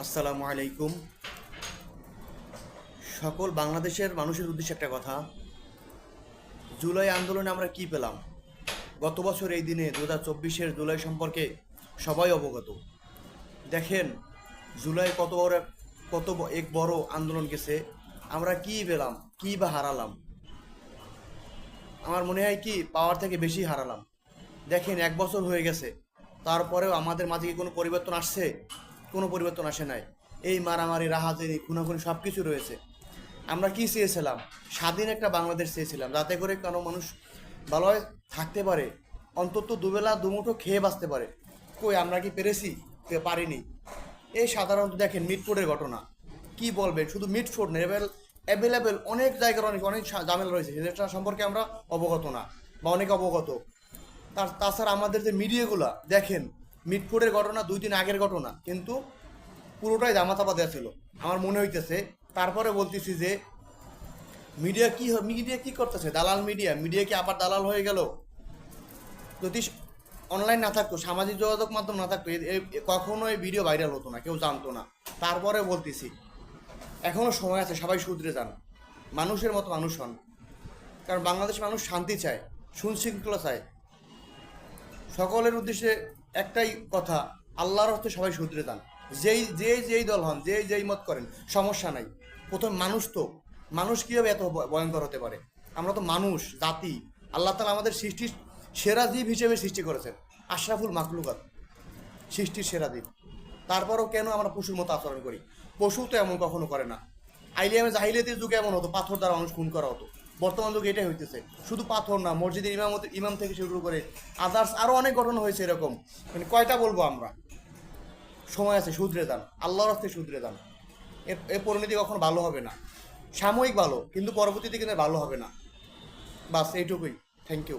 আসসালামু আলাইকুম। সকল বাংলাদেশের মানুষের উদ্দেশ্যে একটা কথা। জুলাই আন্দোলনে আমরা কি পেলাম? গত বছর এই দিনে 2024-এর জুলাই সম্পর্কে সবাই অবগত। দেখেন, জুলাই এক বড় আন্দোলন গেছে। আমরা কি পেলাম, কি বা হারালাম? আমার মনে হয় কি পাওয়ার থেকে বেশি হারালাম। দেখেন, 1 বছর হয়ে গেছে, তারপরেও আমাদের মাঝে কি কোনো পরিবর্তন আসছে? কোনো পরিবর্তন আসে নাই। এই মারামারি, রাহাজানি, খুনাখুনি সব কিছু রয়েছে। আমরা কি চেয়েছিলাম? স্বাধীন একটা বাংলাদেশ চেয়েছিলাম, যাতে করে কোনো মানুষ ভালোভাবে থাকতে পারে, অন্তত দুবেলা দুমুঠো খেয়ে বাঁচতে পারে। কই, আমরা কি পেরেছি? পারিনি। এই সাধারণত দেখেন মিটফোর্ডের ঘটনা, কি বলবেন? শুধু মিটফোর্ড না, অ্যাভেলেবেল অনেক জায়গার অনেক অনেক ঝামেলা রয়েছে, যেটা সম্পর্কে আমরা অবগত না বা অনেক অবগত। তাছাড়া আমাদের যে মিডিয়াগুলা দেখেন, মিটফোর্ডের ঘটনা 2 দিন আগের ঘটনা, কিন্তু পুরোটাই জামাতাপা দেওয়া ছিল আমার মনে হইতেছে। তারপরে বলতেছি যে মিডিয়া কি করতেছে? দালাল মিডিয়া। মিডিয়া কি আবার দালাল হয়ে গেল? যদি অনলাইন না থাকতো, সামাজিক যোগাযোগ মাধ্যম না থাকতো, কখনো এই ভিডিও ভাইরাল হতো না, কেউ জানতো না। তারপরে বলতেছি, এখনো সময় আছে, সবাই শুধরে যান, মানুষের মতো মানুষ হন। কারণ বাংলাদেশ মানুষ শান্তি চায়, সুশৃঙ্খলা চায়। সকলের উদ্দেশ্যে একটাই কথা, আল্লাহর হস্তে সবাই শুধরে যান। যেই দল হন, যেই মত করেন, সমস্যা নাই। প্রথম মানুষ তো, মানুষ কীভাবে এত ভয়ঙ্কর হতে পারে? আমরা তো মানুষ জাতি। আল্লাহ তাআলা আমাদের সৃষ্টির সেরা জীব হিসেবে সৃষ্টি করেছেন, আশরাফুল মাখলুকাত, সৃষ্টির সেরা জীব। তারপরও কেন আমরা পশুর মতো আচরণ করি? পশু তো এমন কখনো করে না। জাহিলিয়াতের যুগে এমন হতো, পাথর দ্বারা মানুষ খুন করা হতো। বর্তমান যুগে এটাই হইতেছে। শুধু পাথর না, মসজিদের ইমাম থেকে শুরু করে আদার্স আরও অনেক ঘটনা হয়েছে এরকম। মানে কয়টা বলবো আমরা? সময় আছে, শুধরে যান, আল্লাহর রাস্তায় শুধরে যান। এর পরিণতি কখনো ভালো হবে না। সাময়িক ভালো, কিন্তু পরবর্তীতে কিন্তু ভালো হবে না। বাস এইটুকুই। Thank you.